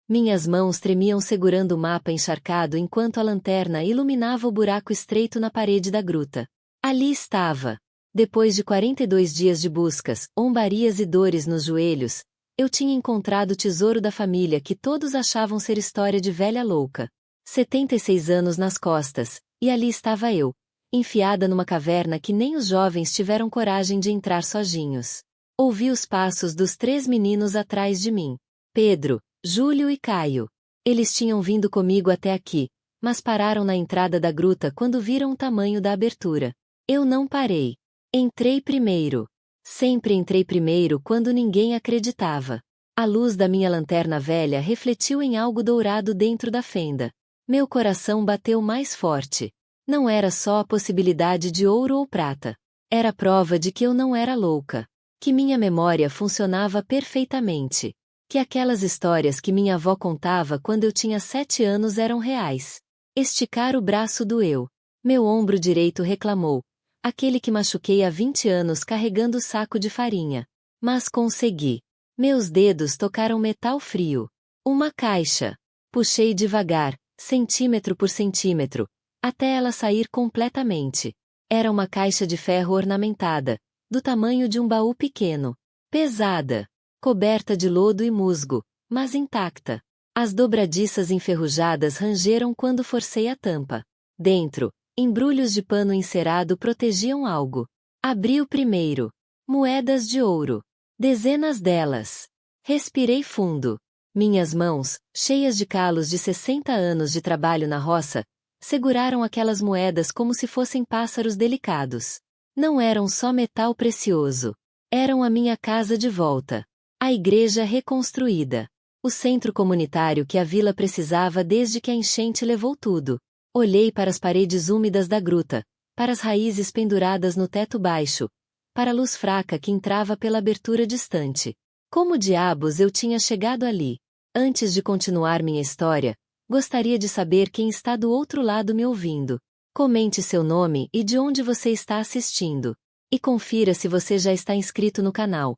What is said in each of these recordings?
Minhas mãos tremiam segurando o mapa encharcado enquanto a lanterna iluminava o buraco estreito na parede da gruta. Ali estava. Depois de 42 dias de buscas, ombarias e dores nos joelhos, eu tinha encontrado o tesouro da família que todos achavam ser história de velha louca. 76 anos nas costas, e ali estava eu, enfiada numa caverna que nem os jovens tiveram coragem de entrar sozinhos. Ouvi os passos dos 3 meninos atrás de mim. Pedro, Júlio e Caio. Eles tinham vindo comigo até aqui, mas pararam na entrada da gruta quando viram o tamanho da abertura. Eu não parei. Entrei primeiro. Sempre entrei primeiro quando ninguém acreditava. A luz da minha lanterna velha refletiu em algo dourado dentro da fenda. Meu coração bateu mais forte. Não era só a possibilidade de ouro ou prata. Era prova de que eu não era louca. Que minha memória funcionava perfeitamente. Que aquelas histórias que minha avó contava quando eu tinha 7 anos eram reais. Esticar o braço doeu. Meu ombro direito reclamou. Aquele que machuquei há 20 anos carregando o saco de farinha. Mas consegui. Meus dedos tocaram metal frio. Uma caixa. Puxei devagar, centímetro por centímetro, até ela sair completamente. Era uma caixa de ferro ornamentada, do tamanho de um baú pequeno. Pesada. Coberta de lodo e musgo, mas intacta. As dobradiças enferrujadas rangeram quando forcei a tampa. Dentro, embrulhos de pano encerado protegiam algo. Abri o primeiro. Moedas de ouro. Dezenas delas. Respirei fundo. Minhas mãos, cheias de calos de 60 anos de trabalho na roça, seguraram aquelas moedas como se fossem pássaros delicados. Não eram só metal precioso. Eram a minha casa de volta. A igreja reconstruída. O centro comunitário que a vila precisava desde que a enchente levou tudo. Olhei para as paredes úmidas da gruta, para as raízes penduradas no teto baixo, para a luz fraca que entrava pela abertura distante. Como diabos eu tinha chegado ali? Antes de continuar minha história, gostaria de saber quem está do outro lado me ouvindo. Comente seu nome e de onde você está assistindo. E confira se você já está inscrito no canal.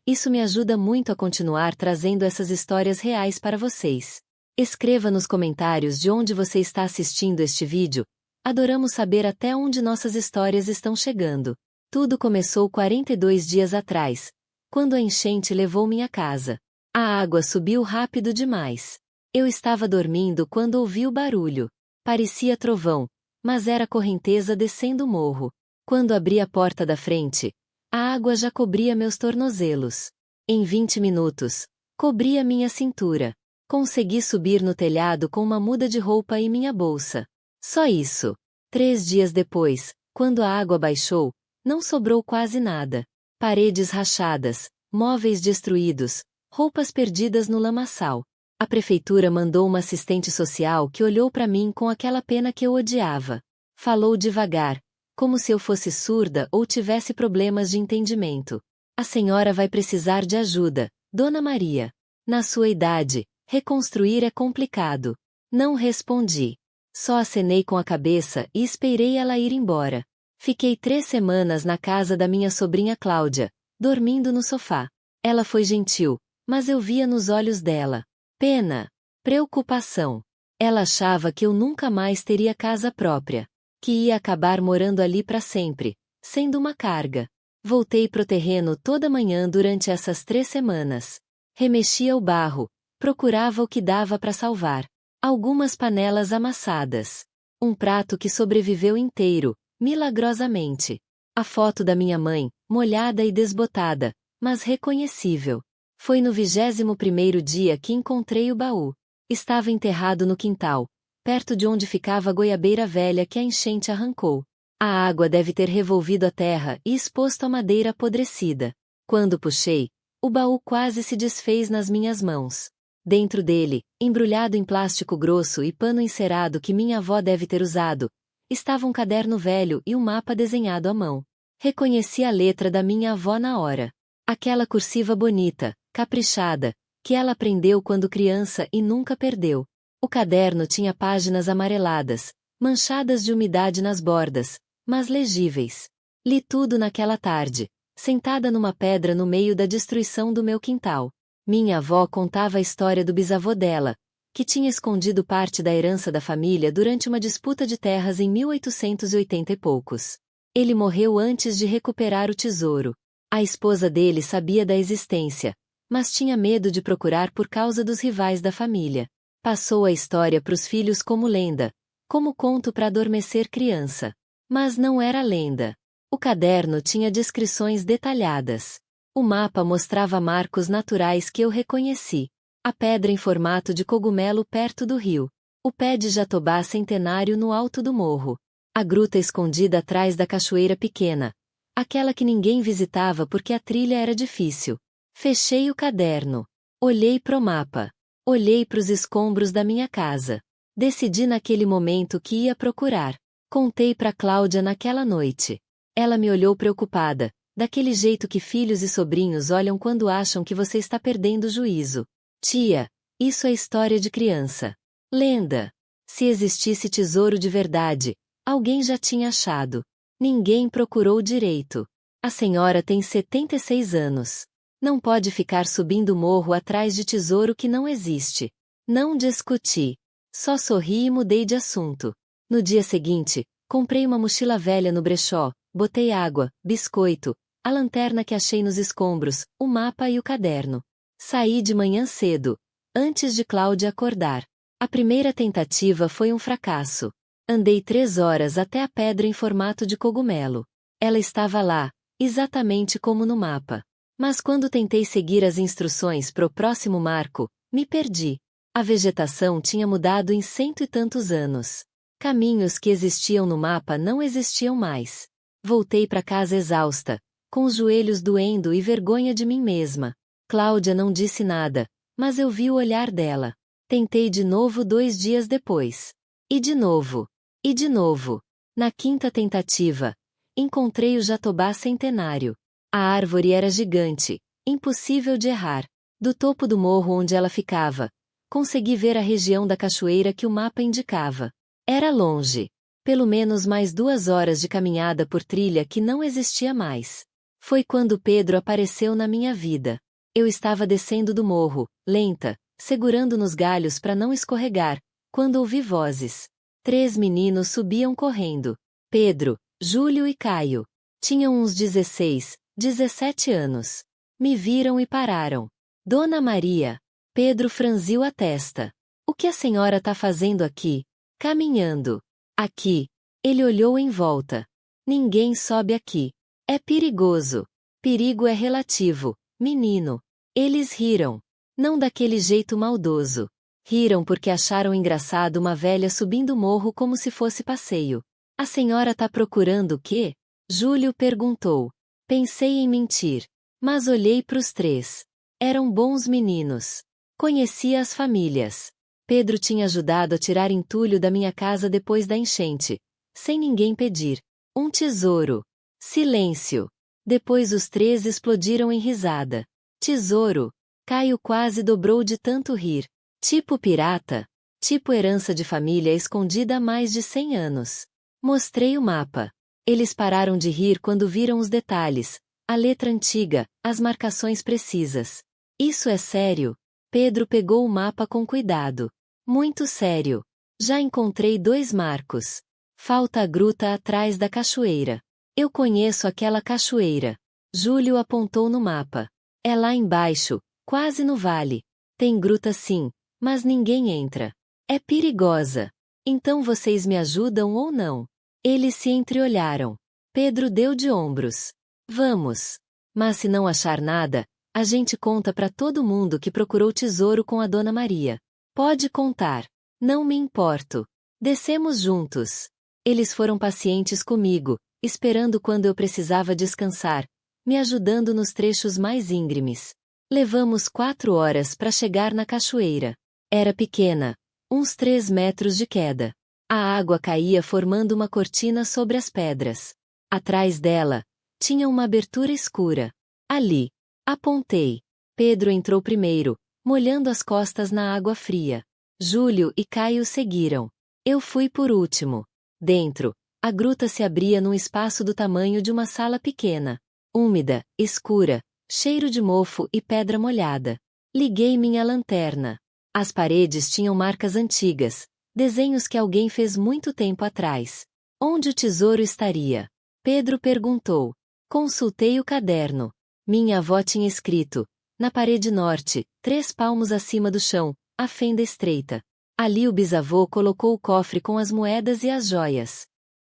Isso me ajuda muito a continuar trazendo essas histórias reais para vocês. Escreva nos comentários de onde você está assistindo este vídeo. Adoramos saber até onde nossas histórias estão chegando. Tudo começou 42 dias atrás, quando a enchente levou minha casa. A água subiu rápido demais. Eu estava dormindo quando ouvi o barulho. Parecia trovão, mas era a correnteza descendo o morro. Quando abri a porta da frente, a água já cobria meus tornozelos. Em 20 minutos, cobria minha cintura. Consegui subir no telhado com uma muda de roupa e minha bolsa. Só isso. 3 dias depois, quando a água baixou, não sobrou quase nada. Paredes rachadas, móveis destruídos, roupas perdidas no lamaçal. A prefeitura mandou uma assistente social que olhou para mim com aquela pena que eu odiava. Falou devagar, como se eu fosse surda ou tivesse problemas de entendimento. A senhora vai precisar de ajuda, Dona Maria. Na sua idade, reconstruir é complicado. Não respondi. Só acenei com a cabeça e esperei ela ir embora. Fiquei 3 semanas na casa da minha sobrinha Cláudia, dormindo no sofá. Ela foi gentil, mas eu via nos olhos dela pena, preocupação. Ela achava que eu nunca mais teria casa própria, que ia acabar morando ali para sempre, sendo uma carga. Voltei pro terreno toda manhã durante essas 3 semanas. Remexia o barro, procurava o que dava para salvar. Algumas panelas amassadas. Um prato que sobreviveu inteiro, milagrosamente. A foto da minha mãe, molhada e desbotada, mas reconhecível. Foi no 21º dia que encontrei o baú. Estava enterrado no quintal, perto de onde ficava a goiabeira velha que a enchente arrancou. A água deve ter revolvido a terra e exposto a madeira apodrecida. Quando puxei, o baú quase se desfez nas minhas mãos. Dentro dele, embrulhado em plástico grosso e pano encerado que minha avó deve ter usado, estava um caderno velho e um mapa desenhado à mão. Reconheci a letra da minha avó na hora. Aquela cursiva bonita, caprichada, que ela aprendeu quando criança e nunca perdeu. O caderno tinha páginas amareladas, manchadas de umidade nas bordas, mas legíveis. Li tudo naquela tarde, sentada numa pedra no meio da destruição do meu quintal. Minha avó contava a história do bisavô dela, que tinha escondido parte da herança da família durante uma disputa de terras em 1880 e poucos. Ele morreu antes de recuperar o tesouro. A esposa dele sabia da existência, mas tinha medo de procurar por causa dos rivais da família. Passou a história para os filhos como lenda, como conto para adormecer criança. Mas não era lenda. O caderno tinha descrições detalhadas. O mapa mostrava marcos naturais que eu reconheci. A pedra em formato de cogumelo perto do rio. O pé de jatobá centenário no alto do morro. A gruta escondida atrás da cachoeira pequena. Aquela que ninguém visitava porque a trilha era difícil. Fechei o caderno. Olhei pro mapa. Olhei pros escombros da minha casa. Decidi naquele momento que ia procurar. Contei pra Cláudia naquela noite. Ela me olhou preocupada, daquele jeito que filhos e sobrinhos olham quando acham que você está perdendo o juízo. Tia, isso é história de criança. Lenda. Se existisse tesouro de verdade, alguém já tinha achado. Ninguém procurou direito. A senhora tem 76 anos. Não pode ficar subindo morro atrás de tesouro que não existe. Não discuti. Só sorri e mudei de assunto. No dia seguinte, comprei uma mochila velha no brechó, botei água, biscoito, a lanterna que achei nos escombros, o mapa e o caderno. Saí de manhã cedo, antes de Cláudia acordar. A primeira tentativa foi um fracasso. Andei 3 horas até a pedra em formato de cogumelo. Ela estava lá, exatamente como no mapa. Mas quando tentei seguir as instruções pro próximo marco, me perdi. A vegetação tinha mudado em 100 e tantos anos. Caminhos que existiam no mapa não existiam mais. Voltei para casa exausta, com os joelhos doendo e vergonha de mim mesma. Cláudia não disse nada, mas eu vi o olhar dela. Tentei de novo 2 dias depois. E de novo. E de novo. Na 5ª tentativa, encontrei o jatobá centenário. A árvore era gigante, impossível de errar. Do topo do morro onde ela ficava, consegui ver a região da cachoeira que o mapa indicava. Era longe. Pelo menos mais 2 horas de caminhada por trilha que não existia mais. Foi quando Pedro apareceu na minha vida. Eu estava descendo do morro, lenta, segurando nos galhos para não escorregar, quando ouvi vozes. 3 meninos subiam correndo. Pedro, Júlio e Caio. Tinham uns 16, 17 anos. Me viram e pararam. Dona Maria. Pedro franziu a testa. O que a senhora tá fazendo aqui? Caminhando. Aqui. Ele olhou em volta. Ninguém sobe aqui. É perigoso. Perigo é relativo, menino. Eles riram. Não daquele jeito maldoso. Riram porque acharam engraçado uma velha subindo o morro como se fosse passeio. A senhora tá procurando o quê? Júlio perguntou. Pensei em mentir. Mas olhei pros 3. Eram bons meninos. Conhecia as famílias. Pedro tinha ajudado a tirar entulho da minha casa depois da enchente. Sem ninguém pedir. Um tesouro. Silêncio. Depois os 3 explodiram em risada. Tesouro. Caio quase dobrou de tanto rir. Tipo pirata. Tipo herança de família escondida há mais de 100 anos. Mostrei o mapa. Eles pararam de rir quando viram os detalhes. A letra antiga, as marcações precisas. Isso é sério? Pedro pegou o mapa com cuidado. Muito sério. Já encontrei 2 marcos. Falta a gruta atrás da cachoeira. Eu conheço aquela cachoeira. Júlio apontou no mapa. É lá embaixo, quase no vale. Tem gruta sim, mas ninguém entra. É perigosa. Então vocês me ajudam ou não? Eles se entreolharam. Pedro deu de ombros. Vamos. Mas se não achar nada, a gente conta pra todo mundo que procurou tesouro com a Dona Maria. Pode contar. Não me importo. Descemos juntos. Eles foram pacientes comigo, esperando quando eu precisava descansar, me ajudando nos trechos mais íngremes. Levamos 4 horas para chegar na cachoeira. Era pequena, uns 3 metros de queda. A água caía formando uma cortina sobre as pedras. Atrás dela, tinha uma abertura escura. Ali. Apontei. Pedro entrou primeiro, molhando as costas na água fria. Júlio e Caio seguiram. Eu fui por último. Dentro, a gruta se abria num espaço do tamanho de uma sala pequena. Úmida, escura, cheiro de mofo e pedra molhada. Liguei minha lanterna. As paredes tinham marcas antigas, desenhos que alguém fez muito tempo atrás. Onde o tesouro estaria? Pedro perguntou. Consultei o caderno. Minha avó tinha escrito: na parede norte, 3 palmos acima do chão, a fenda estreita. Ali o bisavô colocou o cofre com as moedas e as joias.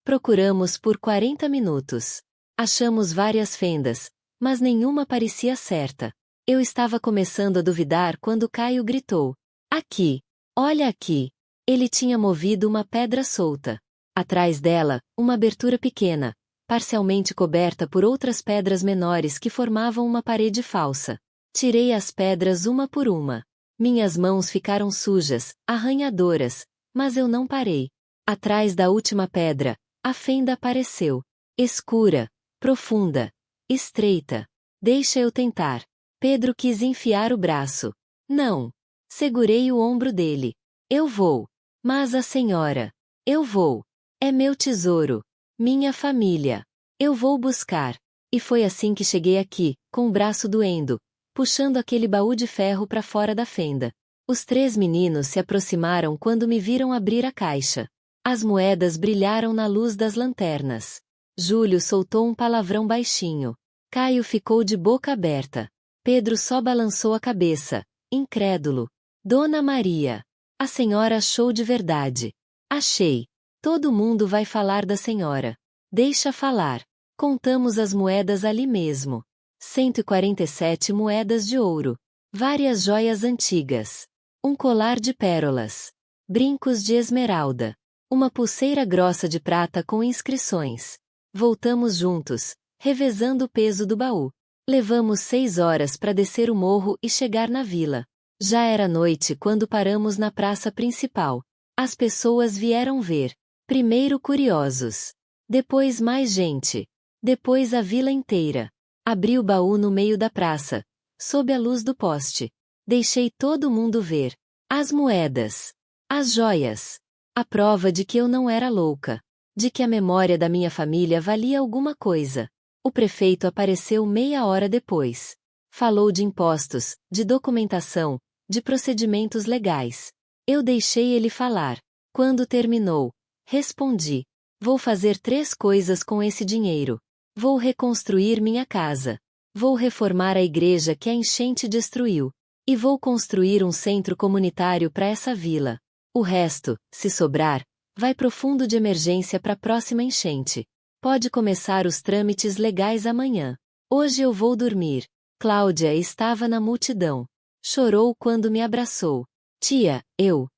Procuramos por 40 minutos. Achamos várias fendas, mas nenhuma parecia certa. Eu estava começando a duvidar quando Caio gritou: aqui! Olha aqui! Ele tinha movido uma pedra solta. Atrás dela, uma abertura pequena, parcialmente coberta por outras pedras menores que formavam uma parede falsa. Tirei as pedras uma por uma. Minhas mãos ficaram sujas, arranhadoras, mas eu não parei. Atrás da última pedra, a fenda apareceu. Escura, profunda, estreita. Deixa eu tentar. Pedro quis enfiar o braço. Não. Segurei o ombro dele. Eu vou. Mas a senhora. Eu vou. É meu tesouro. Minha família. Eu vou buscar. E foi assim que cheguei aqui, com o braço doendo, puxando aquele baú de ferro para fora da fenda. Os 3 meninos se aproximaram quando me viram abrir a caixa. As moedas brilharam na luz das lanternas. Júlio soltou um palavrão baixinho. Caio ficou de boca aberta. Pedro só balançou a cabeça, incrédulo. Dona Maria. A senhora achou de verdade. Achei. Todo mundo vai falar da senhora. Deixa falar. Contamos as moedas ali mesmo. 147 moedas de ouro. Várias joias antigas. Um colar de pérolas. Brincos de esmeralda. Uma pulseira grossa de prata com inscrições. Voltamos juntos, revezando o peso do baú. Levamos 6 horas para descer o morro e chegar na vila. Já era noite quando paramos na praça principal. As pessoas vieram ver. Primeiro curiosos. Depois mais gente. Depois a vila inteira. Abri o baú no meio da praça, sob a luz do poste. Deixei todo mundo ver. As moedas. As joias. A prova de que eu não era louca. De que a memória da minha família valia alguma coisa. O prefeito apareceu meia hora depois. Falou de impostos, de documentação, de procedimentos legais. Eu deixei ele falar. Quando terminou, respondi: vou fazer 3 coisas com esse dinheiro. Vou reconstruir minha casa. Vou reformar a igreja que a enchente destruiu. E vou construir um centro comunitário para essa vila. O resto, se sobrar, vai pro fundo de emergência para a próxima enchente. Pode começar os trâmites legais amanhã. Hoje eu vou dormir. Cláudia estava na multidão. Chorou quando me abraçou. Tia, eu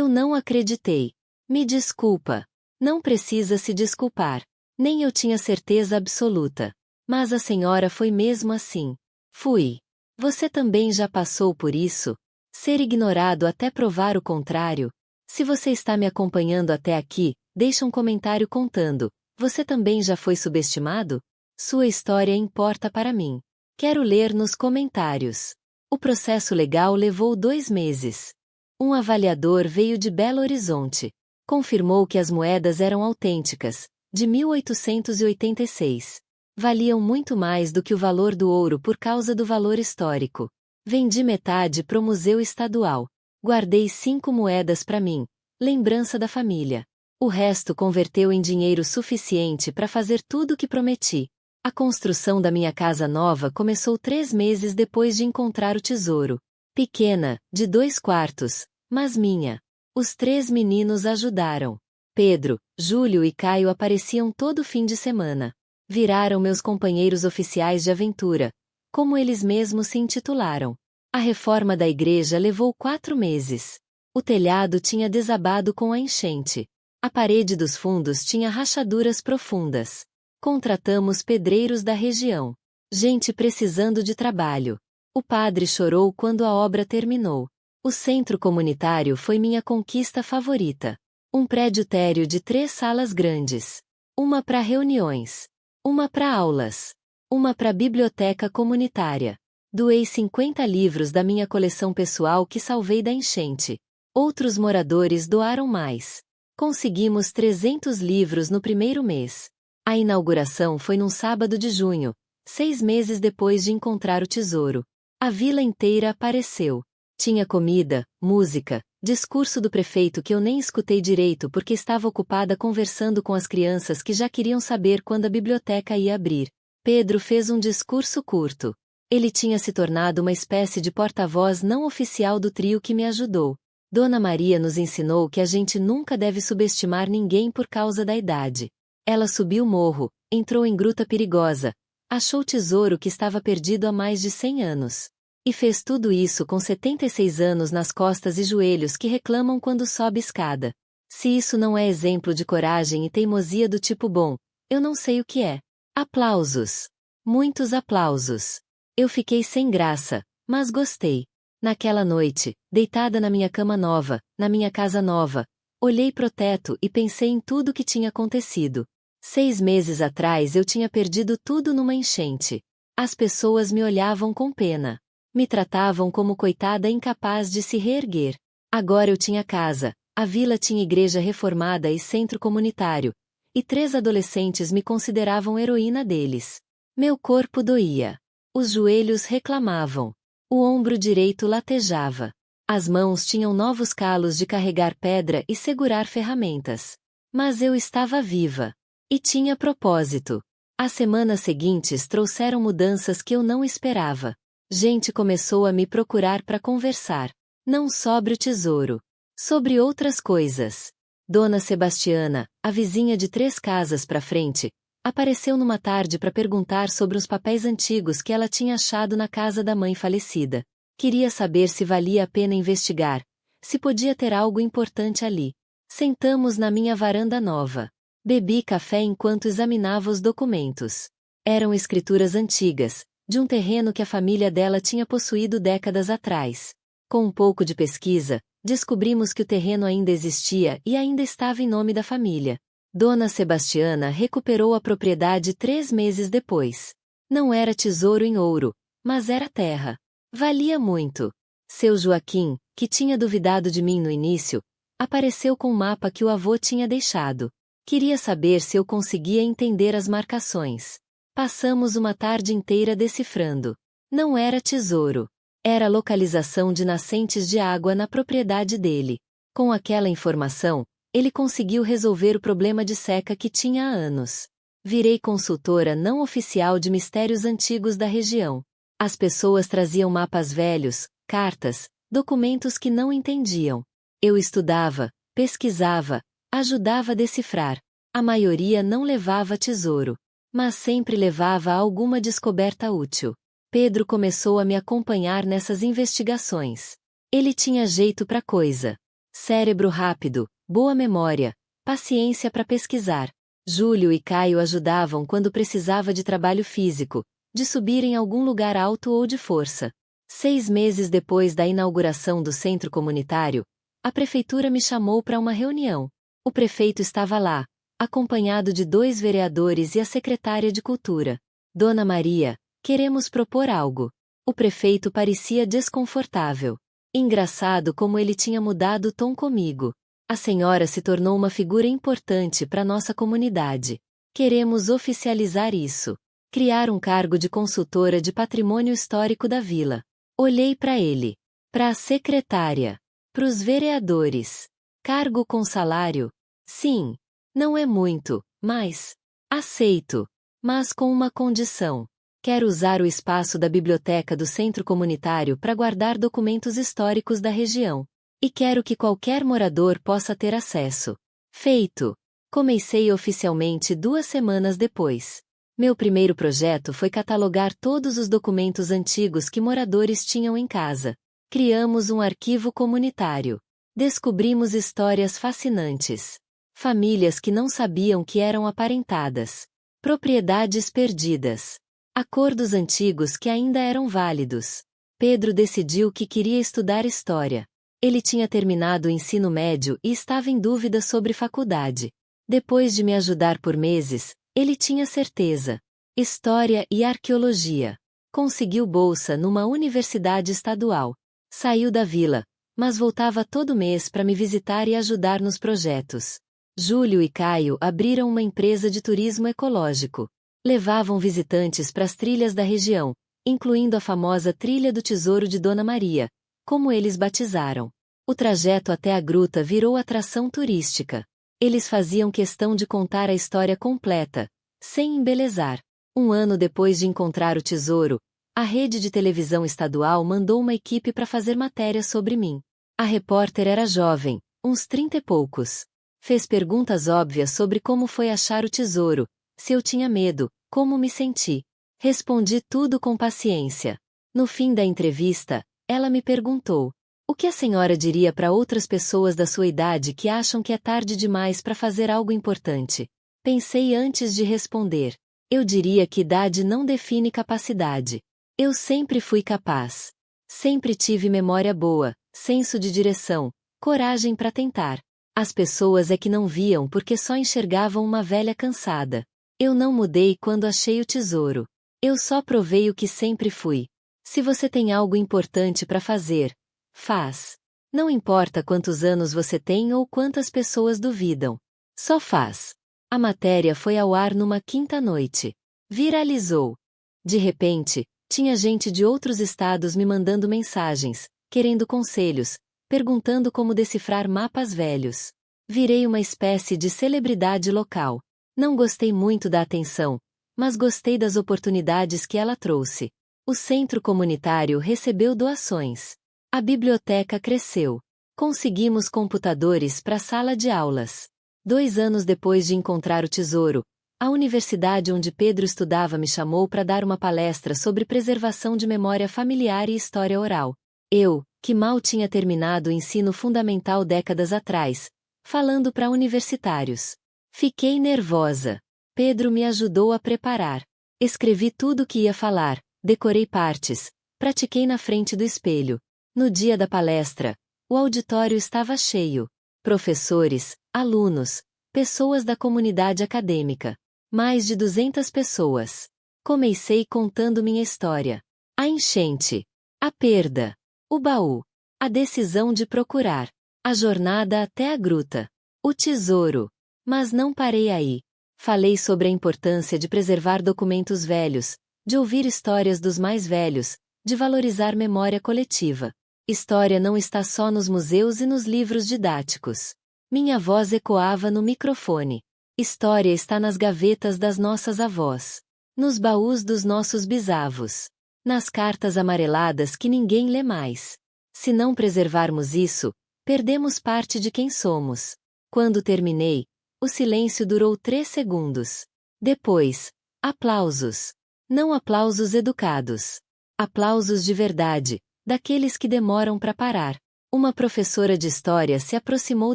não acreditei. Me desculpa. Não precisa se desculpar. Nem eu tinha certeza absoluta. Mas a senhora foi mesmo assim. Fui. Você também já passou por isso? Ser ignorado até provar o contrário? Se você está me acompanhando até aqui, deixe um comentário contando. Você também já foi subestimado? Sua história importa para mim. Quero ler nos comentários. O processo legal levou 2 meses. Um avaliador veio de Belo Horizonte. Confirmou que as moedas eram autênticas, de 1886. Valiam muito mais do que o valor do ouro por causa do valor histórico. Vendi metade pro Museu Estadual. Guardei 5 moedas para mim, lembrança da família. O resto converteu em dinheiro suficiente para fazer tudo o que prometi. A construção da minha casa nova começou 3 meses depois de encontrar o tesouro. Pequena, de 2 quartos, mas minha. Os 3 meninos ajudaram. Pedro, Júlio e Caio apareciam todo fim de semana. Viraram meus companheiros oficiais de aventura, como eles mesmos se intitularam. A reforma da igreja levou 4 meses. O telhado tinha desabado com a enchente. A parede dos fundos tinha rachaduras profundas. Contratamos pedreiros da região. Gente precisando de trabalho. O padre chorou quando a obra terminou. O centro comunitário foi minha conquista favorita. Um prédio térreo de 3 salas grandes. Uma para reuniões. Uma para aulas. Uma para biblioteca comunitária. Doei 50 livros da minha coleção pessoal que salvei da enchente. Outros moradores doaram mais. Conseguimos 300 livros no primeiro mês. A inauguração foi num sábado de junho, 6 meses depois de encontrar o tesouro. A vila inteira apareceu. Tinha comida, música, discurso do prefeito que eu nem escutei direito porque estava ocupada conversando com as crianças que já queriam saber quando a biblioteca ia abrir. Pedro fez um discurso curto. Ele tinha se tornado uma espécie de porta-voz não oficial do trio que me ajudou. Dona Maria nos ensinou que a gente nunca deve subestimar ninguém por causa da idade. Ela subiu o morro, entrou em gruta perigosa, achou tesouro que estava perdido há mais de 100 anos. E fez tudo isso com 76 anos nas costas e joelhos que reclamam quando sobe escada. Se isso não é exemplo de coragem e teimosia do tipo bom, eu não sei o que é. Aplausos. Muitos aplausos. Eu fiquei sem graça, mas gostei. Naquela noite, deitada na minha cama nova, na minha casa nova, olhei pro teto e pensei em tudo que tinha acontecido. 6 meses atrás eu tinha perdido tudo numa enchente. As pessoas me olhavam com pena. Me tratavam como coitada incapaz de se reerguer. Agora eu tinha casa, a vila tinha igreja reformada e centro comunitário, e 3 adolescentes me consideravam heroína deles. Meu corpo doía. Os joelhos reclamavam. O ombro direito latejava. As mãos tinham novos calos de carregar pedra e segurar ferramentas. Mas eu estava viva. E tinha propósito. As semanas seguintes trouxeram mudanças que eu não esperava. Gente começou a me procurar para conversar. Não sobre o tesouro. Sobre outras coisas. Dona Sebastiana, a vizinha de 3 casas para frente, apareceu numa tarde para perguntar sobre os papéis antigos que ela tinha achado na casa da mãe falecida. Queria saber se valia a pena investigar, se podia ter algo importante ali. Sentamos na minha varanda nova. Bebi café enquanto examinava os documentos. Eram escrituras antigas, de um terreno que a família dela tinha possuído décadas atrás. Com um pouco de pesquisa, descobrimos que o terreno ainda existia e ainda estava em nome da família. Dona Sebastiana recuperou a propriedade 3 meses depois. Não era tesouro em ouro, mas era terra. Valia muito. Seu Joaquim, que tinha duvidado de mim no início, apareceu com o mapa que o avô tinha deixado. Queria saber se eu conseguia entender as marcações. Passamos uma tarde inteira decifrando. Não era tesouro. Era localização de nascentes de água na propriedade dele. Com aquela informação, ele conseguiu resolver o problema de seca que tinha há anos. Virei consultora não oficial de mistérios antigos da região. As pessoas traziam mapas velhos, cartas, documentos que não entendiam. Eu estudava, pesquisava, ajudava a decifrar. A maioria não levava tesouro, mas sempre levava alguma descoberta útil. Pedro começou a me acompanhar nessas investigações. Ele tinha jeito pra coisa. Cérebro rápido, boa memória, paciência para pesquisar. Júlio e Caio ajudavam quando precisava de trabalho físico, de subir em algum lugar alto ou de força. 6 meses depois da inauguração do centro comunitário, a prefeitura me chamou para uma reunião. O prefeito estava lá, acompanhado de 2 vereadores e a secretária de Cultura. Dona Maria, queremos propor algo. O prefeito parecia desconfortável. Engraçado como ele tinha mudado o tom comigo. A senhora se tornou uma figura importante para nossa comunidade. Queremos oficializar isso. Criar um cargo de consultora de patrimônio histórico da vila. Olhei para ele. Para a secretária. Para os vereadores. Cargo com salário? Sim. Não é muito, mas... aceito. Mas com uma condição. Quero usar o espaço da biblioteca do centro comunitário para guardar documentos históricos da região. E quero que qualquer morador possa ter acesso. Feito. Comecei oficialmente 2 semanas depois. Meu primeiro projeto foi catalogar todos os documentos antigos que moradores tinham em casa. Criamos um arquivo comunitário. Descobrimos histórias fascinantes. Famílias que não sabiam que eram aparentadas. Propriedades perdidas. Acordos antigos que ainda eram válidos. Pedro decidiu que queria estudar história. Ele tinha terminado o ensino médio e estava em dúvida sobre faculdade. Depois de me ajudar por meses, ele tinha certeza. História e arqueologia. Conseguiu bolsa numa universidade estadual. Saiu da vila, mas voltava todo mês para me visitar e ajudar nos projetos. Júlio e Caio abriram uma empresa de turismo ecológico. Levavam visitantes para as trilhas da região, incluindo a famosa Trilha do Tesouro de Dona Maria, como eles batizaram. O trajeto até a gruta virou atração turística. Eles faziam questão de contar a história completa, sem embelezar. Um ano depois de encontrar o tesouro, a rede de televisão estadual mandou uma equipe para fazer matéria sobre mim. A repórter era jovem, uns 30 e poucos. Fez perguntas óbvias sobre como foi achar o tesouro, se eu tinha medo, como me senti. Respondi tudo com paciência. No fim da entrevista, ela me perguntou: o que a senhora diria para outras pessoas da sua idade que acham que é tarde demais para fazer algo importante? Pensei antes de responder. Eu diria que idade não define capacidade. Eu sempre fui capaz. Sempre tive memória boa, senso de direção, coragem para tentar. As pessoas é que não viam porque só enxergavam uma velha cansada. Eu não mudei quando achei o tesouro. Eu só provei o que sempre fui. Se você tem algo importante para fazer, faz. Não importa quantos anos você tem ou quantas pessoas duvidam. Só faz. A matéria foi ao ar numa quinta-noite. Viralizou. De repente, tinha gente de outros estados me mandando mensagens, querendo conselhos, perguntando como decifrar mapas velhos. Virei uma espécie de celebridade local. Não gostei muito da atenção, mas gostei das oportunidades que ela trouxe. O centro comunitário recebeu doações. A biblioteca cresceu. Conseguimos computadores para a sala de aulas. 2 anos depois de encontrar o tesouro, a universidade onde Pedro estudava me chamou para dar uma palestra sobre preservação de memória familiar e história oral. Eu, que mal tinha terminado o ensino fundamental décadas atrás, falando para universitários. Fiquei nervosa. Pedro me ajudou a preparar. Escrevi tudo o que ia falar, decorei partes, pratiquei na frente do espelho. No dia da palestra, o auditório estava cheio. Professores, alunos, pessoas da comunidade acadêmica. Mais de 200 pessoas. Comecei contando minha história. A enchente. A perda. O baú. A decisão de procurar. A jornada até a gruta. O tesouro. Mas não parei aí. Falei sobre a importância de preservar documentos velhos, de ouvir histórias dos mais velhos, de valorizar memória coletiva. História não está só nos museus e nos livros didáticos. Minha voz ecoava no microfone. História está nas gavetas das nossas avós. Nos baús dos nossos bisavos. Nas cartas amareladas que ninguém lê mais. Se não preservarmos isso, perdemos parte de quem somos. Quando terminei, o silêncio durou 3 segundos. Depois, aplausos. Não aplausos educados. Aplausos de verdade, daqueles que demoram para parar. Uma professora de história se aproximou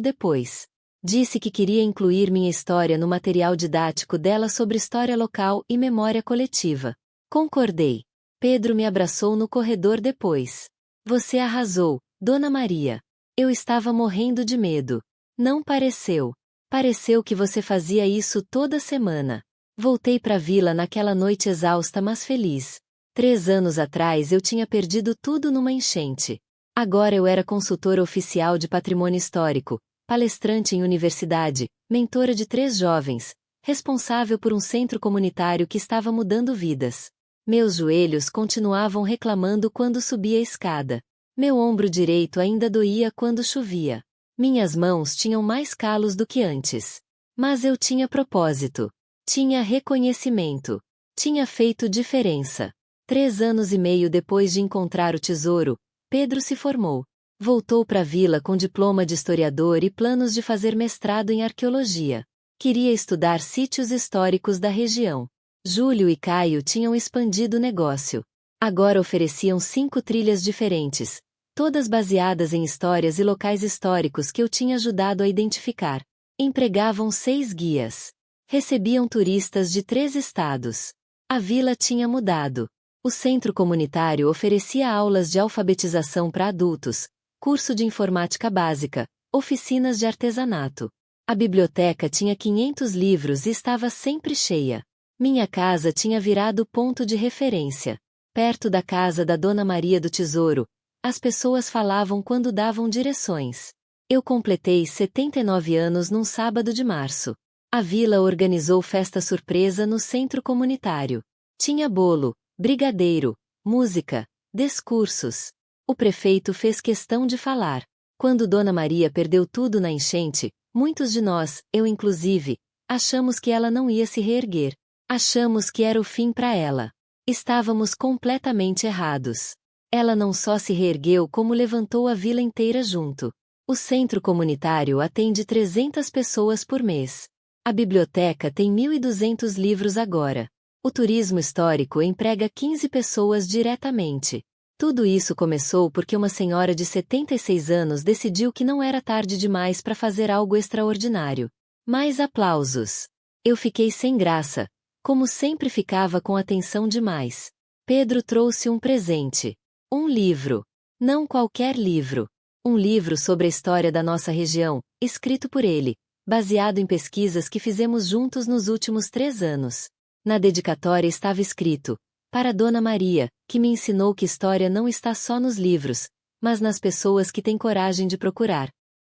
depois. Disse que queria incluir minha história no material didático dela sobre história local e memória coletiva. Concordei. Pedro me abraçou no corredor depois. Você arrasou, Dona Maria. Eu estava morrendo de medo. Não pareceu. Pareceu que você fazia isso toda semana. Voltei para a vila naquela noite exausta mas feliz. 3 anos atrás eu tinha perdido tudo numa enchente. Agora eu era consultora oficial de patrimônio histórico, palestrante em universidade, mentora de 3 jovens, responsável por um centro comunitário que estava mudando vidas. Meus joelhos continuavam reclamando quando subia a escada. Meu ombro direito ainda doía quando chovia. Minhas mãos tinham mais calos do que antes. Mas eu tinha propósito. Tinha reconhecimento. Tinha feito diferença. 3 anos e meio depois de encontrar o tesouro, Pedro se formou. Voltou para a vila com diploma de historiador e planos de fazer mestrado em arqueologia. Queria estudar sítios históricos da região. Júlio e Caio tinham expandido o negócio. Agora ofereciam 5 trilhas diferentes, todas baseadas em histórias e locais históricos que eu tinha ajudado a identificar. Empregavam 6 guias. Recebiam turistas de 3 estados. A vila tinha mudado. O centro comunitário oferecia aulas de alfabetização para adultos, curso de informática básica, oficinas de artesanato. A biblioteca tinha 500 livros e estava sempre cheia. Minha casa tinha virado ponto de referência. Perto da casa da Dona Maria do Tesouro, as pessoas falavam quando davam direções. Eu completei 79 anos num sábado de março. A vila organizou festa surpresa no centro comunitário. Tinha bolo, brigadeiro, música, discursos. O prefeito fez questão de falar. Quando Dona Maria perdeu tudo na enchente, muitos de nós, eu inclusive, achamos que ela não ia se reerguer. Achamos que era o fim para ela. Estávamos completamente errados. Ela não só se reergueu como levantou a vila inteira junto. O centro comunitário atende 300 pessoas por mês. A biblioteca tem 1.200 livros agora. O turismo histórico emprega 15 pessoas diretamente. Tudo isso começou porque uma senhora de 76 anos decidiu que não era tarde demais para fazer algo extraordinário. Mais aplausos. Eu fiquei sem graça, como sempre ficava com atenção demais. Pedro trouxe um presente. Um livro. Não qualquer livro. Um livro sobre a história da nossa região, escrito por ele, baseado em pesquisas que fizemos juntos nos últimos 3 anos. Na dedicatória estava escrito: para Dona Maria, que me ensinou que história não está só nos livros, mas nas pessoas que têm coragem de procurar.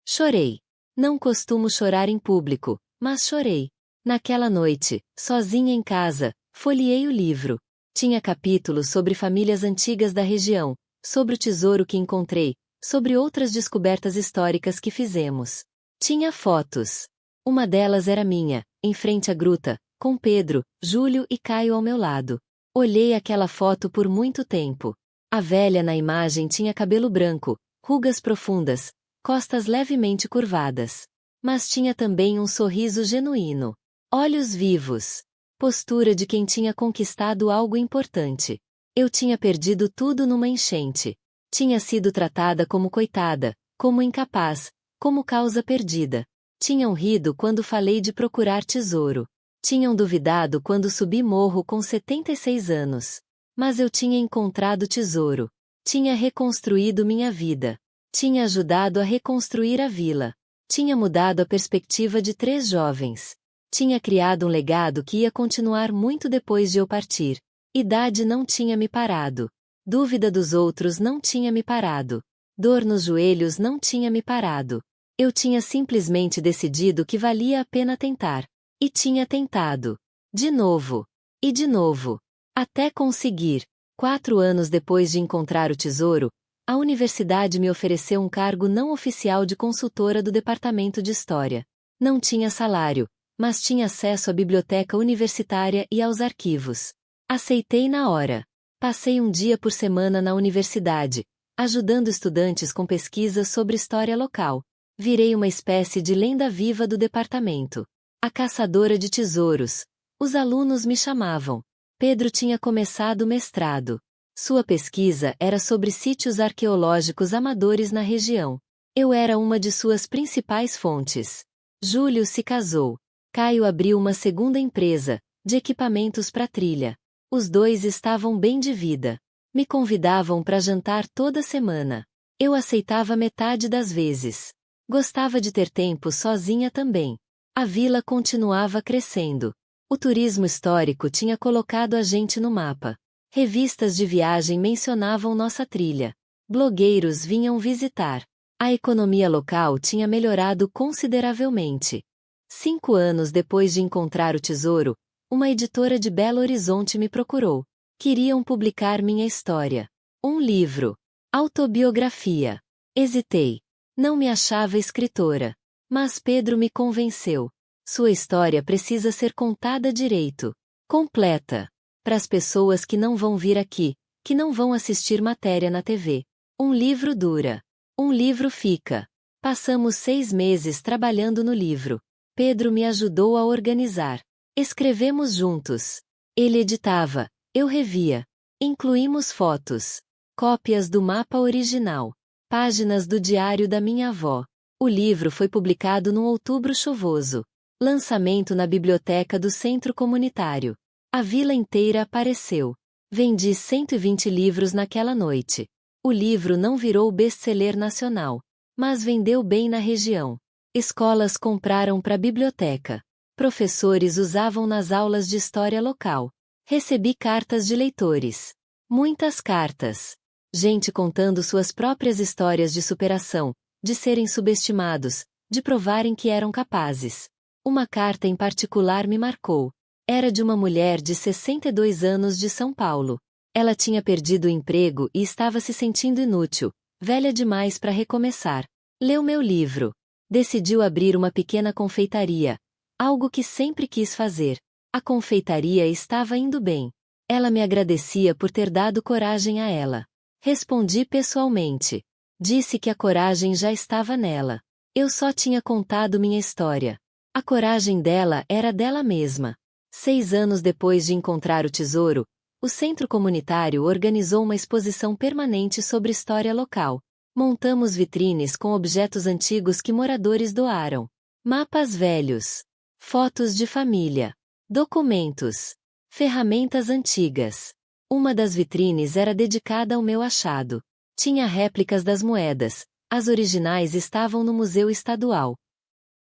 Chorei. Não costumo chorar em público, mas chorei. Naquela noite, sozinha em casa, folheei o livro. Tinha capítulos sobre famílias antigas da região, sobre o tesouro que encontrei, sobre outras descobertas históricas que fizemos. Tinha fotos. Uma delas era minha, em frente à gruta, com Pedro, Júlio e Caio ao meu lado. Olhei aquela foto por muito tempo. A velha na imagem tinha cabelo branco, rugas profundas, costas levemente curvadas. Mas tinha também um sorriso genuíno. Olhos vivos. Postura de quem tinha conquistado algo importante. Eu tinha perdido tudo numa enchente. Tinha sido tratada como coitada, como incapaz, como causa perdida. Tinham rido quando falei de procurar tesouro. Tinham duvidado quando subi morro com 76 anos. Mas eu tinha encontrado tesouro. Tinha reconstruído minha vida. Tinha ajudado a reconstruir a vila. Tinha mudado a perspectiva de 3 jovens. Tinha criado um legado que ia continuar muito depois de eu partir. Idade não tinha me parado. Dúvida dos outros não tinha me parado. Dor nos joelhos não tinha me parado. Eu tinha simplesmente decidido que valia a pena tentar. E tinha tentado. De novo. E de novo. Até conseguir. 4 anos depois de encontrar o tesouro, a universidade me ofereceu um cargo não oficial de consultora do departamento de História. Não tinha salário, mas tinha acesso à biblioteca universitária e aos arquivos. Aceitei na hora. Passei um dia por semana na universidade, ajudando estudantes com pesquisas sobre história local. Virei uma espécie de lenda viva do departamento. A caçadora de tesouros. Os alunos me chamavam. Pedro tinha começado o mestrado. Sua pesquisa era sobre sítios arqueológicos amadores na região. Eu era uma de suas principais fontes. Júlio se casou. Caio abriu uma segunda empresa, de equipamentos para trilha. Os 2 estavam bem de vida. Me convidavam para jantar toda semana. Eu aceitava metade das vezes. Gostava de ter tempo sozinha também. A vila continuava crescendo. O turismo histórico tinha colocado a gente no mapa. Revistas de viagem mencionavam nossa trilha. Blogueiros vinham visitar. A economia local tinha melhorado consideravelmente. 5 anos depois de encontrar o tesouro, uma editora de Belo Horizonte me procurou. Queriam publicar minha história. Um livro. Autobiografia. Hesitei. Não me achava escritora. Mas Pedro me convenceu. Sua história precisa ser contada direito. Completa. Para as pessoas que não vão vir aqui, que não vão assistir matéria na TV. Um livro dura. Um livro fica. Passamos 6 meses trabalhando no livro. Pedro me ajudou a organizar. Escrevemos juntos. Ele editava, eu revia. Incluímos fotos. Cópias do mapa original. Páginas do diário da minha avó. O livro foi publicado num outubro chuvoso. Lançamento na biblioteca do centro comunitário. A vila inteira apareceu. Vendi 120 livros naquela noite. O livro não virou best-seller nacional, mas vendeu bem na região. Escolas compraram para a biblioteca. Professores usavam nas aulas de história local. Recebi cartas de leitores. Muitas cartas. Gente contando suas próprias histórias de superação, de serem subestimados, de provarem que eram capazes. Uma carta em particular me marcou. Era de uma mulher de 62 anos de São Paulo. Ela tinha perdido o emprego e estava se sentindo inútil, velha demais para recomeçar. Leu meu livro. Decidiu abrir uma pequena confeitaria, algo que sempre quis fazer. A confeitaria estava indo bem. Ela me agradecia por ter dado coragem a ela. Respondi pessoalmente. Disse que a coragem já estava nela. Eu só tinha contado minha história. A coragem dela era dela mesma. 6 anos depois de encontrar o tesouro, o centro comunitário organizou uma exposição permanente sobre história local. Montamos vitrines com objetos antigos que moradores doaram. Mapas velhos. Fotos de família. Documentos. Ferramentas antigas. Uma das vitrines era dedicada ao meu achado. Tinha réplicas das moedas. As originais estavam no Museu Estadual.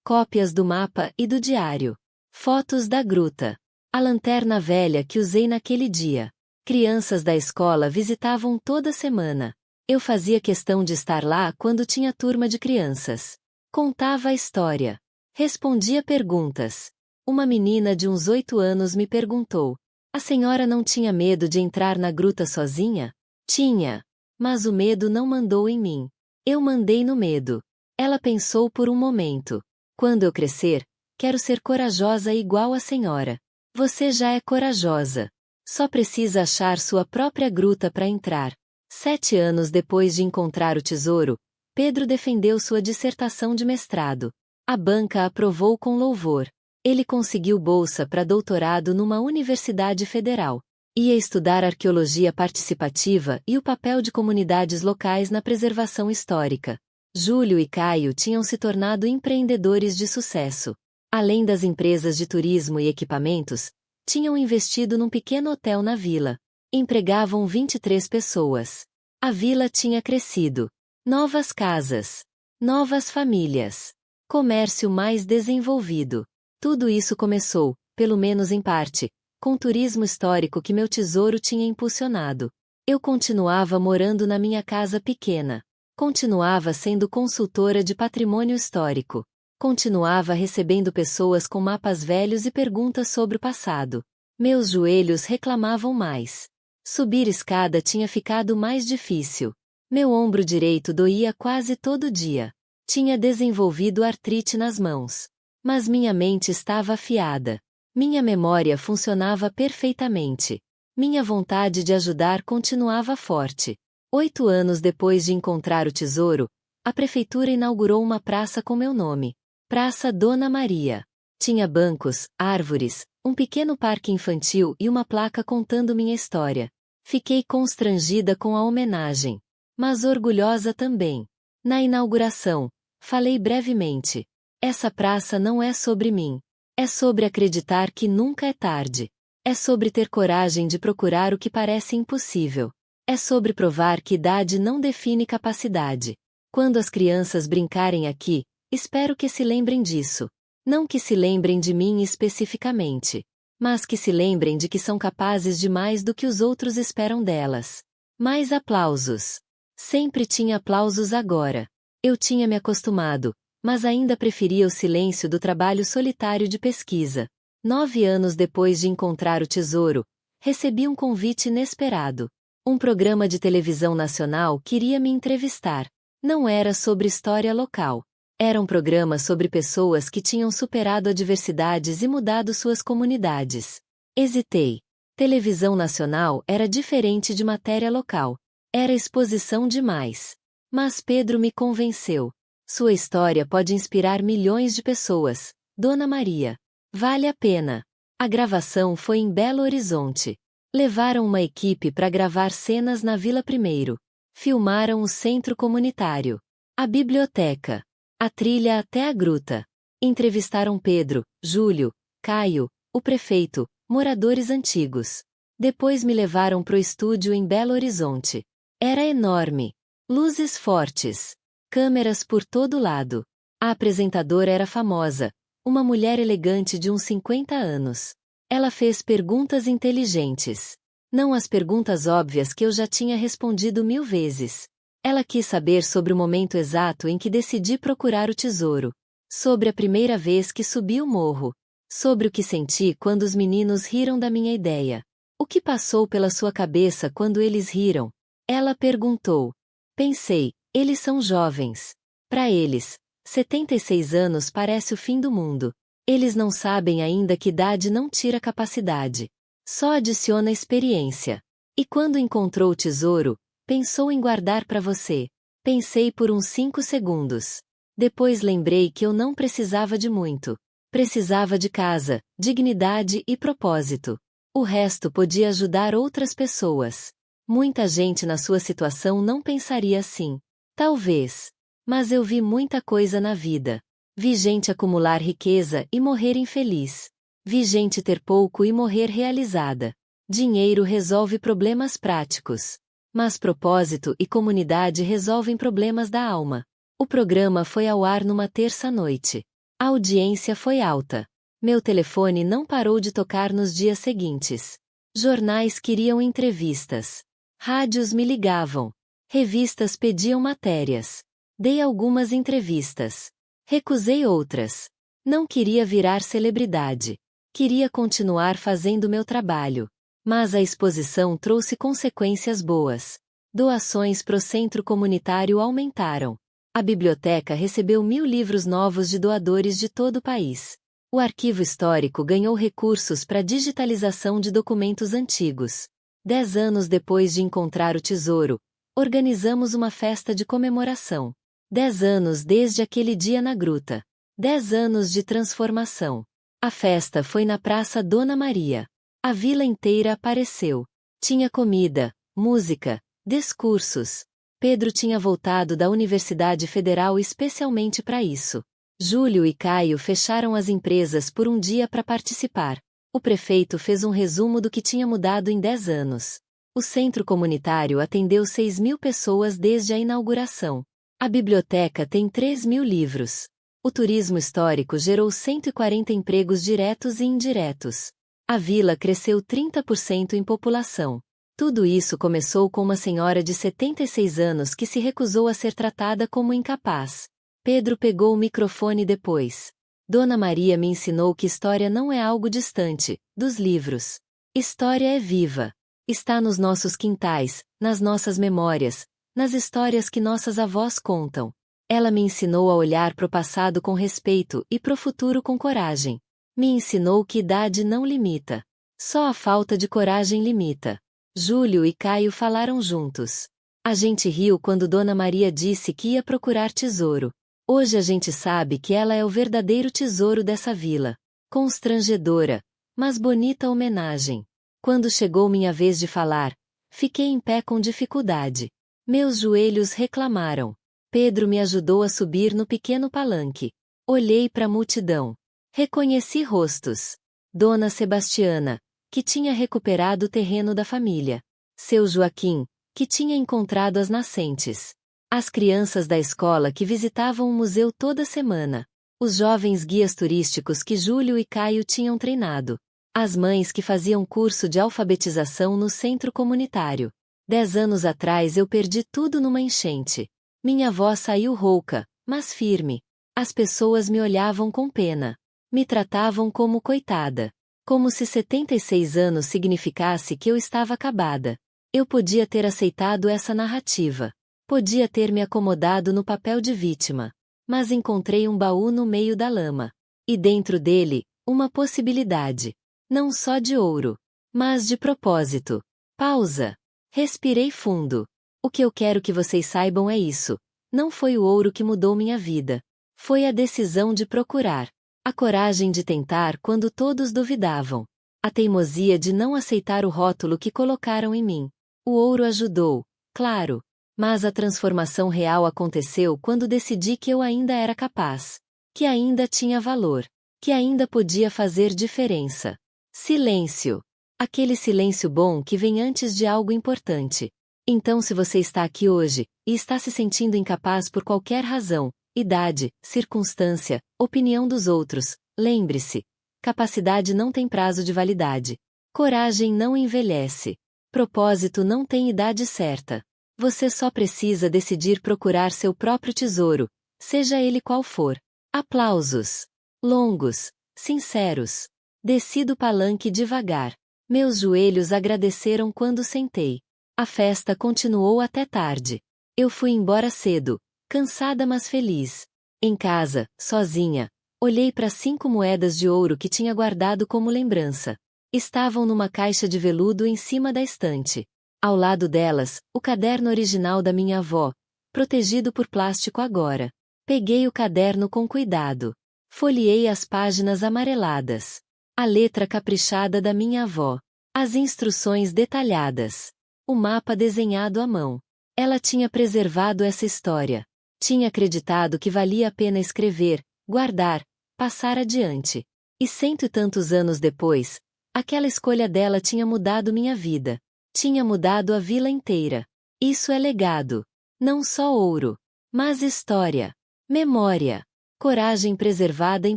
Cópias do mapa e do diário. Fotos da gruta. A lanterna velha que usei naquele dia. Crianças da escola visitavam toda semana. Eu fazia questão de estar lá quando tinha turma de crianças. Contava a história. Respondia perguntas. Uma menina de uns 8 anos me perguntou: a senhora não tinha medo de entrar na gruta sozinha? Tinha. Mas o medo não mandou em mim. Eu mandei no medo. Ela pensou por um momento. Quando eu crescer, quero ser corajosa igual a senhora. Você já é corajosa. Só precisa achar sua própria gruta para entrar. 7 anos depois de encontrar o tesouro, Pedro defendeu sua dissertação de mestrado. A banca aprovou com louvor. Ele conseguiu bolsa para doutorado numa universidade federal. Ia estudar arqueologia participativa e o papel de comunidades locais na preservação histórica. Júlio e Caio tinham se tornado empreendedores de sucesso. Além das empresas de turismo e equipamentos, tinham investido num pequeno hotel na vila. Empregavam 23 pessoas. A vila tinha crescido. Novas casas. Novas famílias. Comércio mais desenvolvido. Tudo isso começou, pelo menos em parte, com o turismo histórico que meu tesouro tinha impulsionado. Eu continuava morando na minha casa pequena. Continuava sendo consultora de patrimônio histórico. Continuava recebendo pessoas com mapas velhos e perguntas sobre o passado. Meus joelhos reclamavam mais. Subir escada tinha ficado mais difícil. Meu ombro direito doía quase todo dia. Tinha desenvolvido artrite nas mãos. Mas minha mente estava afiada. Minha memória funcionava perfeitamente. Minha vontade de ajudar continuava forte. 8 anos depois de encontrar o tesouro, a prefeitura inaugurou uma praça com meu nome. Praça Dona Maria. Tinha bancos, árvores, um pequeno parque infantil e uma placa contando minha história. Fiquei constrangida com a homenagem, mas orgulhosa também. Na inauguração, falei brevemente: essa praça não é sobre mim. É sobre acreditar que nunca é tarde. É sobre ter coragem de procurar o que parece impossível. É sobre provar que idade não define capacidade. Quando as crianças brincarem aqui, espero que se lembrem disso. Não que se lembrem de mim especificamente, mas que se lembrem de que são capazes de mais do que os outros esperam delas. Mais aplausos. Sempre tinha aplausos agora. Eu tinha me acostumado, mas ainda preferia o silêncio do trabalho solitário de pesquisa. 9 anos depois de encontrar o tesouro, recebi um convite inesperado. Um programa de televisão nacional queria me entrevistar. Não era sobre história local. Era um programa sobre pessoas que tinham superado adversidades e mudado suas comunidades. Hesitei. Televisão nacional era diferente de matéria local. Era exposição demais. Mas Pedro me convenceu. Sua história pode inspirar milhões de pessoas. Dona Maria. Vale a pena. A gravação foi em Belo Horizonte. Levaram uma equipe para gravar cenas na Vila primeiro. Filmaram o centro comunitário. A biblioteca. A trilha até a gruta. Entrevistaram Pedro, Júlio, Caio, o prefeito, moradores antigos. Depois me levaram pro estúdio em Belo Horizonte. Era enorme. Luzes fortes. Câmeras por todo lado. A apresentadora era famosa. Uma mulher elegante de uns 50 anos. Ela fez perguntas inteligentes. Não as perguntas óbvias que eu já tinha respondido 1000 vezes. Ela quis saber sobre o momento exato em que decidi procurar o tesouro. Sobre a primeira vez que subi o morro. Sobre o que senti quando os meninos riram da minha ideia. O que passou pela sua cabeça quando eles riram? Ela perguntou. Pensei, eles são jovens. Para eles, 76 anos parece o fim do mundo. Eles não sabem ainda que idade não tira capacidade. Só adiciona experiência. E quando encontrou o tesouro, pensou em guardar para você. Pensei por uns 5 segundos. Depois lembrei que eu não precisava de muito. Precisava de casa, dignidade e propósito. O resto podia ajudar outras pessoas. Muita gente na sua situação não pensaria assim. Talvez. Mas eu vi muita coisa na vida. Vi gente acumular riqueza e morrer infeliz. Vi gente ter pouco e morrer realizada. Dinheiro resolve problemas práticos. Mas propósito e comunidade resolvem problemas da alma. O programa foi ao ar numa terça-noite. A audiência foi alta. Meu telefone não parou de tocar nos dias seguintes. Jornais queriam entrevistas. Rádios me ligavam. Revistas pediam matérias. Dei algumas entrevistas. Recusei outras. Não queria virar celebridade. Queria continuar fazendo meu trabalho. Mas a exposição trouxe consequências boas. Doações pro centro comunitário aumentaram. A biblioteca recebeu 1000 livros novos de doadores de todo o país. O arquivo histórico ganhou recursos para digitalização de documentos antigos. 10 anos depois de encontrar o tesouro, organizamos uma festa de comemoração. 10 anos desde aquele dia na gruta. 10 anos de transformação. A festa foi na Praça Dona Maria. A vila inteira apareceu. Tinha comida, música, discursos. Pedro tinha voltado da Universidade Federal especialmente para isso. Júlio e Caio fecharam as empresas por um dia para participar. O prefeito fez um resumo do que tinha mudado em 10 anos. O centro comunitário atendeu 6.000 pessoas desde a inauguração. A biblioteca tem 3.000 livros. O turismo histórico gerou 140 empregos diretos e indiretos. A vila cresceu 30% em população. Tudo isso começou com uma senhora de 76 anos que se recusou a ser tratada como incapaz. Pedro pegou o microfone depois. Dona Maria me ensinou que história não é algo distante, dos livros. História é viva. Está nos nossos quintais, nas nossas memórias, nas histórias que nossas avós contam. Ela me ensinou a olhar para o passado com respeito e para o futuro com coragem. Me ensinou que idade não limita. Só a falta de coragem limita. Júlio e Caio falaram juntos. A gente riu quando Dona Maria disse que ia procurar tesouro. Hoje a gente sabe que ela é o verdadeiro tesouro dessa vila. Constrangedora, mas bonita homenagem. Quando chegou minha vez de falar, fiquei em pé com dificuldade. Meus joelhos reclamaram. Pedro me ajudou a subir no pequeno palanque. Olhei para a multidão. Reconheci rostos. Dona Sebastiana, que tinha recuperado o terreno da família. Seu Joaquim, que tinha encontrado as nascentes. As crianças da escola que visitavam o museu toda semana. Os jovens guias turísticos que Júlio e Caio tinham treinado. As mães que faziam curso de alfabetização no centro comunitário. 10 anos atrás eu perdi tudo numa enchente. Minha avó saiu rouca, mas firme. As pessoas me olhavam com pena. Me tratavam como coitada. Como se 76 anos significasse que eu estava acabada. Eu podia ter aceitado essa narrativa. Podia ter me acomodado no papel de vítima. Mas encontrei um baú no meio da lama. E dentro dele, uma possibilidade. Não só de ouro, mas de propósito. Pausa. Respirei fundo. O que eu quero que vocês saibam é isso. Não foi o ouro que mudou minha vida. Foi a decisão de procurar. A coragem de tentar quando todos duvidavam. A teimosia de não aceitar o rótulo que colocaram em mim. O ouro ajudou, claro. Mas a transformação real aconteceu quando decidi que eu ainda era capaz. Que ainda tinha valor. Que ainda podia fazer diferença. Silêncio. Aquele silêncio bom que vem antes de algo importante. Então, se você está aqui hoje, e está se sentindo incapaz por qualquer razão, idade, circunstância, opinião dos outros, lembre-se. Capacidade não tem prazo de validade. Coragem não envelhece. Propósito não tem idade certa. Você só precisa decidir procurar seu próprio tesouro, seja ele qual for. Aplausos. Longos, sinceros. Desci do palanque devagar. Meus joelhos agradeceram quando sentei. A festa continuou até tarde. Eu fui embora cedo, cansada mas feliz. Em casa, sozinha, olhei para 5 moedas de ouro que tinha guardado como lembrança. Estavam numa caixa de veludo em cima da estante. Ao lado delas, o caderno original da minha avó, protegido por plástico agora. Peguei o caderno com cuidado. Folheei as páginas amareladas. A letra caprichada da minha avó. As instruções detalhadas. O mapa desenhado à mão. Ela tinha preservado essa história. Tinha acreditado que valia a pena escrever, guardar, passar adiante. E 100 e tantos anos depois, aquela escolha dela tinha mudado minha vida. Tinha mudado a vila inteira. Isso é legado. Não só ouro, mas história. Memória. Coragem preservada em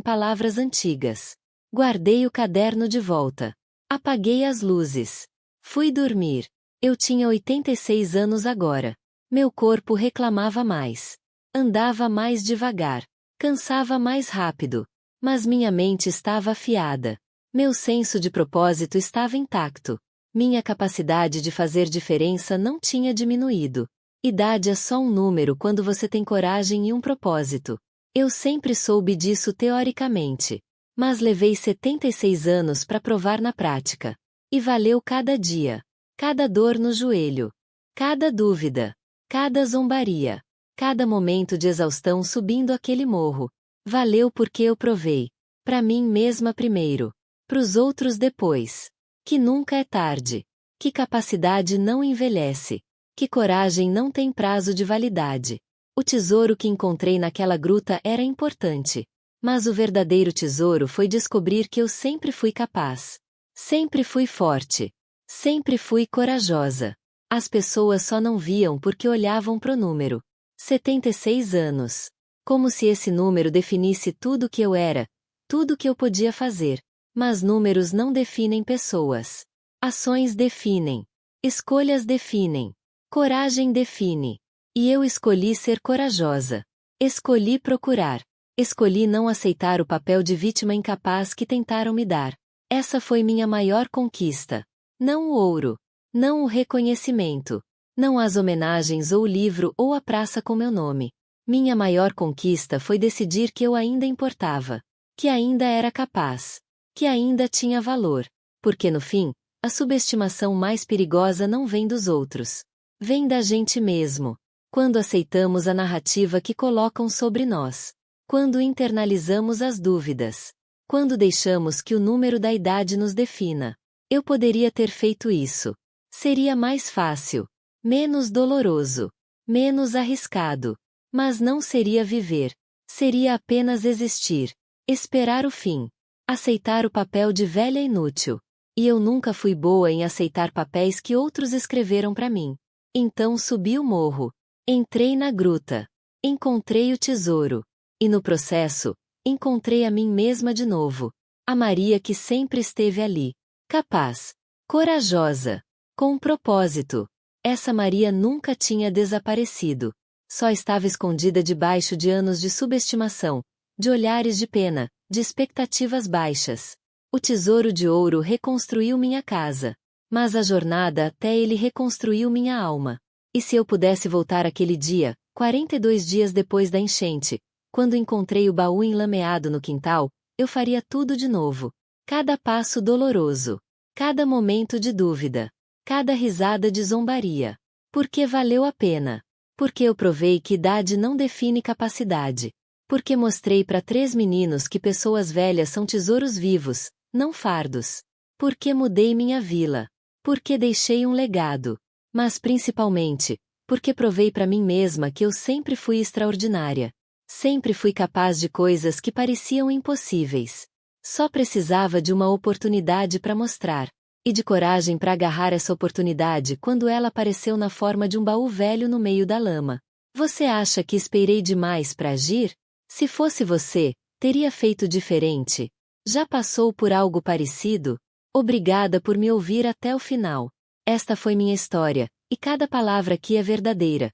palavras antigas. Guardei o caderno de volta. Apaguei as luzes. Fui dormir. Eu tinha 86 anos agora. Meu corpo reclamava mais. Andava mais devagar. Cansava mais rápido. Mas minha mente estava afiada. Meu senso de propósito estava intacto. Minha capacidade de fazer diferença não tinha diminuído. Idade é só um número quando você tem coragem e um propósito. Eu sempre soube disso teoricamente. Mas levei 76 anos para provar na prática. E valeu cada dia. Cada dor no joelho. Cada dúvida. Cada zombaria. Cada momento de exaustão subindo aquele morro. Valeu porque eu provei. Para mim mesma primeiro. Pros outros depois. Que nunca é tarde. Que capacidade não envelhece. Que coragem não tem prazo de validade. O tesouro que encontrei naquela gruta era importante. Mas o verdadeiro tesouro foi descobrir que eu sempre fui capaz. Sempre fui forte. Sempre fui corajosa. As pessoas só não viam porque olhavam pro número. 76 anos. Como se esse número definisse tudo o que eu era, tudo o que eu podia fazer. Mas números não definem pessoas. Ações definem. Escolhas definem. Coragem define. E eu escolhi ser corajosa. Escolhi procurar. Escolhi não aceitar o papel de vítima incapaz que tentaram me dar. Essa foi minha maior conquista. Não o ouro. Não o reconhecimento. Não as homenagens ou o livro ou a praça com meu nome. Minha maior conquista foi decidir que eu ainda importava. Que ainda era capaz. Que ainda tinha valor. Porque no fim, a subestimação mais perigosa não vem dos outros. Vem da gente mesmo. Quando aceitamos a narrativa que colocam sobre nós. Quando internalizamos as dúvidas. Quando deixamos que o número da idade nos defina. Eu poderia ter feito isso. Seria mais fácil. Menos doloroso. Menos arriscado. Mas não seria viver. Seria apenas existir. Esperar o fim. Aceitar o papel de velha inútil. E eu nunca fui boa em aceitar papéis que outros escreveram para mim. Então subi o morro. Entrei na gruta. Encontrei o tesouro. E no processo, encontrei a mim mesma de novo. A Maria que sempre esteve ali. Capaz. Corajosa. Com propósito. Essa Maria nunca tinha desaparecido. Só estava escondida debaixo de anos de subestimação, de olhares de pena, de expectativas baixas. O tesouro de ouro reconstruiu minha casa. Mas a jornada até ele reconstruiu minha alma. E se eu pudesse voltar aquele dia, 42 dias depois da enchente, quando encontrei o baú enlameado no quintal, eu faria tudo de novo. Cada passo doloroso. Cada momento de dúvida. Cada risada de zombaria. Porque valeu a pena. Porque eu provei que idade não define capacidade. Porque mostrei para 3 meninos que pessoas velhas são tesouros vivos, não fardos. Porque mudei minha vila. Porque deixei um legado. Mas principalmente, porque provei para mim mesma que eu sempre fui extraordinária. Sempre fui capaz de coisas que pareciam impossíveis. Só precisava de uma oportunidade para mostrar. E de coragem para agarrar essa oportunidade quando ela apareceu na forma de um baú velho no meio da lama. Você acha que esperei demais para agir? Se fosse você, teria feito diferente. Já passou por algo parecido? Obrigada por me ouvir até o final. Esta foi minha história, e cada palavra aqui é verdadeira.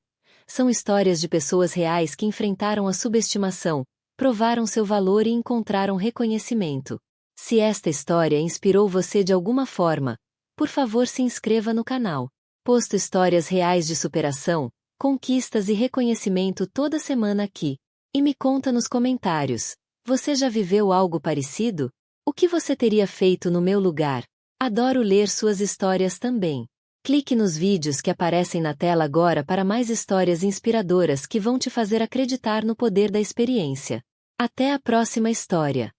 São histórias de pessoas reais que enfrentaram a subestimação, provaram seu valor e encontraram reconhecimento. Se esta história inspirou você de alguma forma, Por favor, se inscreva no canal. Posto histórias reais de superação, conquistas e reconhecimento toda semana aqui. E me conta nos comentários: você já viveu algo parecido? O que você teria feito no meu lugar? Adoro ler suas histórias também. Clique nos vídeos que aparecem na tela agora para mais histórias inspiradoras que vão te fazer acreditar no poder da experiência. Até a próxima história.